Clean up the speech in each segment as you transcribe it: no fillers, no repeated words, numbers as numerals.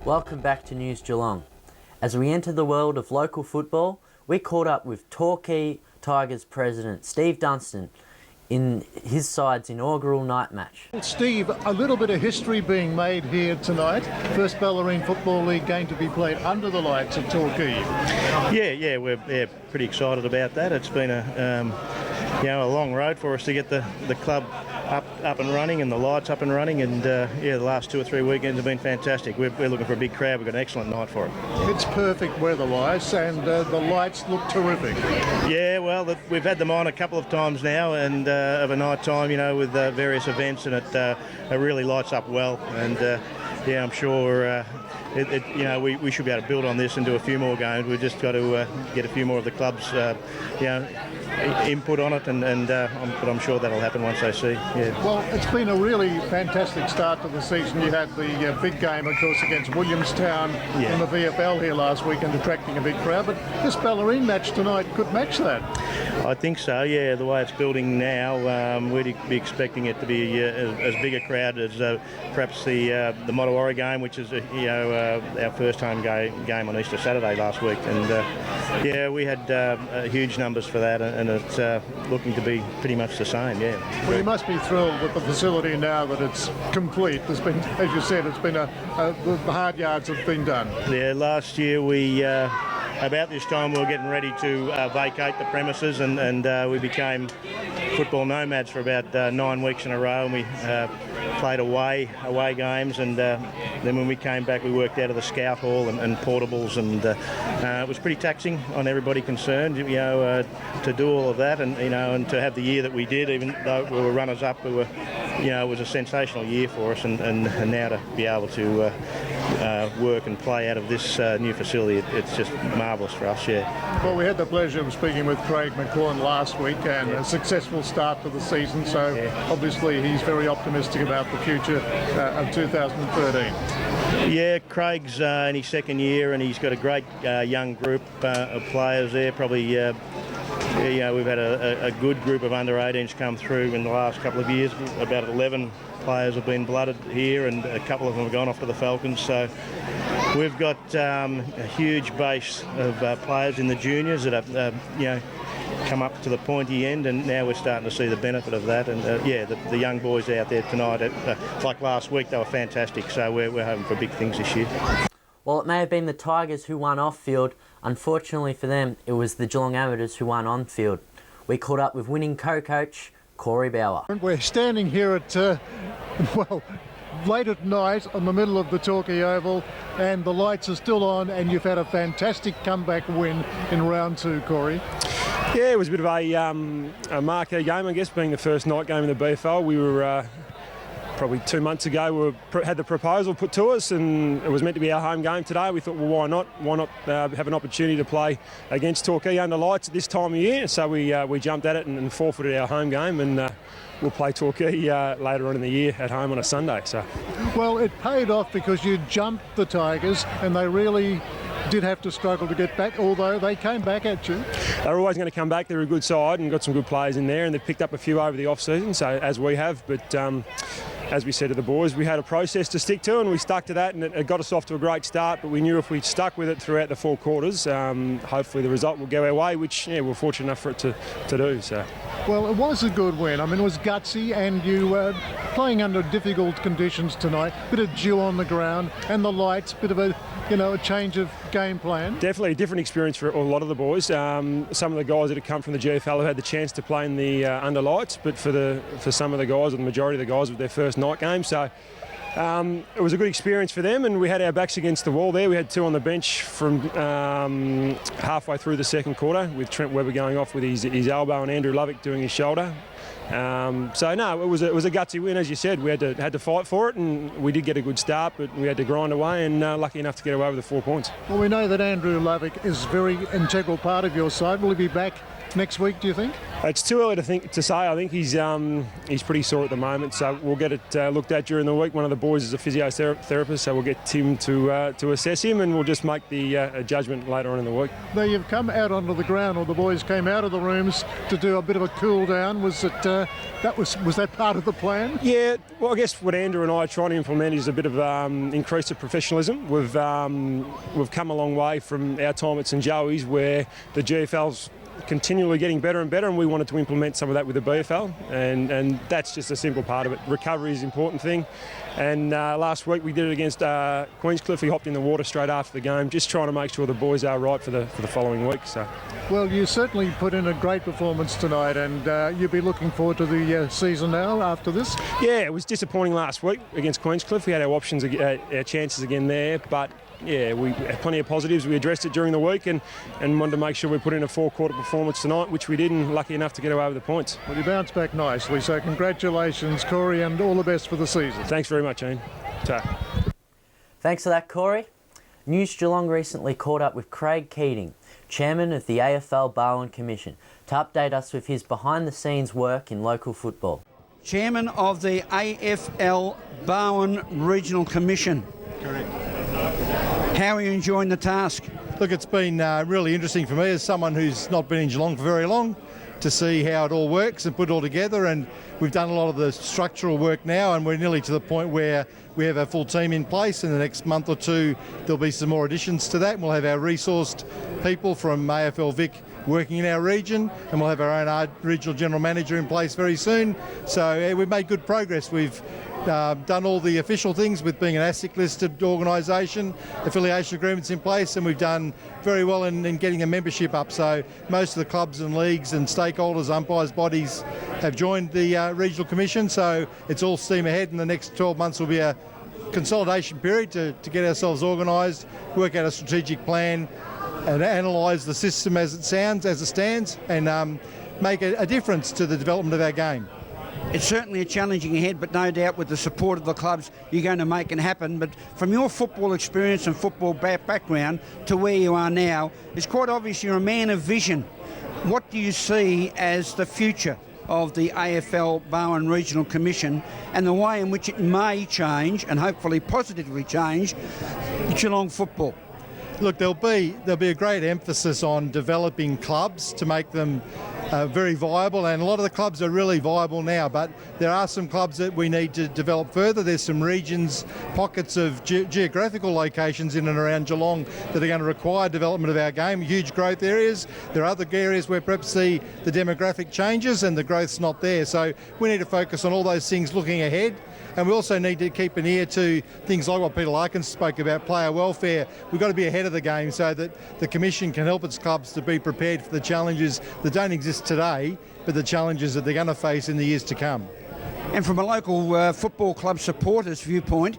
Welcome back to News Geelong. As we enter the world of local football, we caught up with Torquay Tigers president Steve Dunstan in his side's inaugural night match. Steve, a little bit of history being made here tonight. First Ballerine Football League game to be played under the lights at Torquay. Yeah, we're pretty excited about that. It's been a long road for us to get the club up and running and the lights up and running, and the last 2 or 3 weekends have been fantastic. We're looking for a big crowd. We've got an excellent night for it. It's perfect weather-wise, and the lights look terrific. Yeah, well, we've had them on a couple of times now, and of a night time, with various events, and it really lights up well. And I'm sure we should be able to build on this and do a few more games. We've just got to get a few more of the clubs, input on it, but I'm sure that'll happen once they see. Yeah. Well, it's been a really fantastic start to the season. You had the big game, of course, against Williamstown in the VFL here last week, and attracting a big crowd. But this Ballerine match tonight could match that. I think so. Yeah, the way it's building now, we'd be expecting it to be as big a crowd as perhaps the Motuwarra game, which is our first home game on Easter Saturday last week, and we had huge numbers for that, and it's looking to be pretty much the same. Yeah. Well, you must be thrilled with the facility now that it's complete. There's been, as you said, it's been the hard yards have been done. Yeah, last year we. About this time we were getting ready to vacate the premises, and we became football nomads for about 9 weeks in a row, and we played away games, and then when we came back we worked out of the scout hall and portables, and it was pretty taxing on everybody concerned, to do all of that, and to have the year that we did, even though we were runners up, it was a sensational year for us, and now to be able to work and play out of this new facility, it's just marvellous for us. Well, we had the pleasure of speaking with Craig McCaughan last week, and a successful start to the season, so obviously he's very optimistic about the future of 2013. Yeah, Craig's in his second year, and he's got a great young group of players there. Probably we've had a good group of under-18s come through in the last couple of years. About 11 players have been blooded here, and a couple of them have gone off to the Falcons. So we've got a huge base of players in the juniors that have come up to the pointy end, and now we're starting to see the benefit of that. And the young boys out there tonight, like last week, they were fantastic. So we're hoping for big things this year. While it may have been the Tigers who won off-field, unfortunately for them, it was the Geelong Amateurs who won on-field. We caught up with winning co-coach Corey Bauer. We're standing here at, late at night on the middle of the Torquay Oval, and the lights are still on, and you've had a fantastic comeback win in round 2, Corey. Yeah, it was a bit of a marquee game, I guess, being the first night game in the BFL. We were probably 2 months ago, we had the proposal put to us, and it was meant to be our home game today. We thought, well, why not? Why not have an opportunity to play against Torquay under lights at this time of year? So we jumped at it and forfeited our home game, and we'll play Torquay later on in the year at home on a Sunday. So, well, it paid off because you jumped the Tigers, and they really did have to struggle to get back, although they came back at you. They're always going to come back. They're a good side and got some good players in there, and they've picked up a few over the off-season, so as we have. But as we said to the boys, we had a process to stick to, and we stuck to that, and it got us off to a great start. But we knew if we stuck with it throughout the 4 quarters, hopefully the result will go our way, which we're fortunate enough for it to do. So. Well, it was a good win. I mean, it was gutsy, and you were playing under difficult conditions tonight. Bit of dew on the ground, and the lights. Bit of a change of game plan. Definitely a different experience for a lot of the boys. Some of the guys that have come from the GFL have had the chance to play in the under lights, but for some of the guys, or the majority of the guys, with their first night game. So it was a good experience for them, and we had our backs against the wall there. We had 2 on the bench from halfway through the second quarter, with Trent Webber going off with his elbow and Andrew Lovick doing his shoulder. So no, it was a gutsy win, as you said. We had to fight for it, and we did get a good start, but we had to grind away, and lucky enough to get away with the 4 points. Well, we know that Andrew Lovick is a very integral part of your side. Will he be back next week, do you think? It's too early to say. I think he's pretty sore at the moment, so we'll get it looked at during the week. One of the boys is a physiotherapist, so we'll get Tim to assess him, and we'll just make the judgment later on in the week. Now you've come out onto the ground, or the boys came out of the rooms to do a bit of a cool down. Was that part of the plan? Yeah, well, I guess what Andrew and I are trying to implement is a bit of increase of professionalism. We've come a long way from our time at St Joey's, where the GFL's continually getting better and better, and we wanted to implement some of that with the BFL, and that's just a simple part of it. Recovery is an important thing, and last week we did it against Queenscliff. We hopped in the water straight after the game, just trying to make sure the boys are right for the following week. So, well, you certainly put in a great performance tonight, and you'll be looking forward to the season now after this. Yeah, it was disappointing last week against Queenscliff. We had our options, our chances again there, but yeah, we had plenty of positives. We addressed it during the week and wanted to make sure we put in a four-quarter performance tonight, which we did, and lucky enough to get away with the points. Well, you bounced back nicely, so congratulations, Corey, and all the best for the season. Thanks very much, Ian. Ta. Thanks for that, Corey. News Geelong recently caught up with Craig Keating, Chairman of the AFL Barwon Commission, to update us with his behind-the-scenes work in local football. Chairman of the AFL Barwon Regional Commission. Correct. How are you enjoying the task? Look, it's been really interesting for me as someone who's not been in Geelong for very long to see how it all works and put it all together, and we've done a lot of the structural work now, and we're nearly to the point where we have a full team in place. In the next month or two there'll be some more additions to that, and we'll have our resourced people from AFL Vic working in our region, and we'll have our own regional general manager in place very soon. So we've made good progress. We've done all the official things with being an ASIC listed organisation, affiliation agreements in place, and we've done very well in getting a membership up. So most of the clubs and leagues and stakeholders, umpires, bodies have joined the regional commission, so it's all steam ahead. In the next 12 months will be a consolidation period to get ourselves organised, work out a strategic plan and analyse the system as it stands, and make a difference to the development of our game. It's certainly a challenging ahead, but no doubt with the support of the clubs you're going to make it happen. But from your football experience and football background to where you are now, it's quite obvious you're a man of vision. What do you see as the future of the AFL Barwon Regional Commission and the way in which it may change, and hopefully positively change, Geelong football? Look, there'll be a great emphasis on developing clubs to make them very viable, and a lot of the clubs are really viable now, but there are some clubs that we need to develop further. There's some regions, pockets of geographical locations in and around Geelong that are going to require development of our game, huge growth areas. There are other areas where perhaps the demographic changes and the growth's not there, so we need to focus on all those things looking ahead. And we also need to keep an ear to things like what Peter Larkin spoke about, player welfare. We've got to be ahead of the game so that the Commission can help its clubs to be prepared for the challenges that don't exist today, but the challenges that they're going to face in the years to come. And from a local football club supporters viewpoint,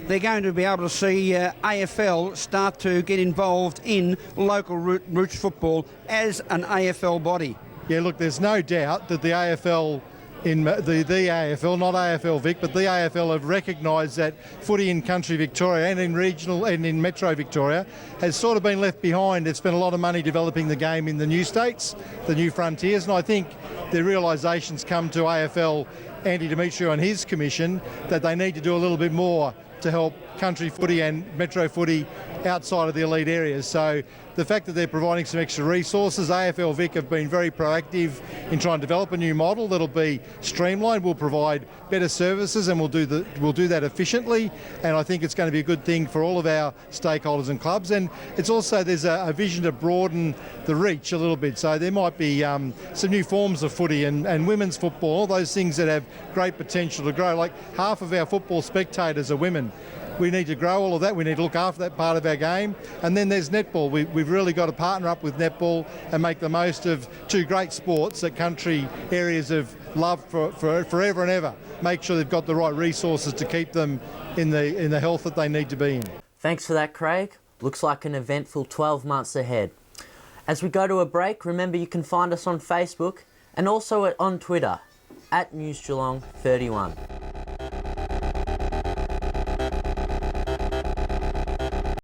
they're going to be able to see AFL start to get involved in local roots football as an AFL body. Yeah, look, there's no doubt that the AFL, in the AFL, not AFL Vic, but the AFL have recognised that footy in country Victoria and in regional and in Metro Victoria has sort of been left behind. They've spent a lot of money developing the game in the new states, the new frontiers, and I think the realisation's come to AFL, Andy Demetrio and his commission, that they need to do a little bit more to help country footy and metro footy outside of the elite areas. So the fact that they're providing some extra resources, AFL Vic have been very proactive in trying to develop a new model that'll be streamlined, will provide better services, and we'll do that efficiently, and I think it's going to be a good thing for all of our stakeholders and clubs. And it's also, there's a vision to broaden the reach a little bit, so there might be some new forms of footy and women's football, all those things that have great potential to grow. Like half of our football spectators are women. We need to grow all of that. We need to look after that part of our game. And then there's netball. We've really got to partner up with netball and make the most of two great sports that country areas have loved for forever and ever. Make sure they've got the right resources to keep them in the health that they need to be in. Thanks for that, Craig. Looks like an eventful 12 months ahead. As we go to a break, remember you can find us on Facebook and also on Twitter @NewsGeelong31.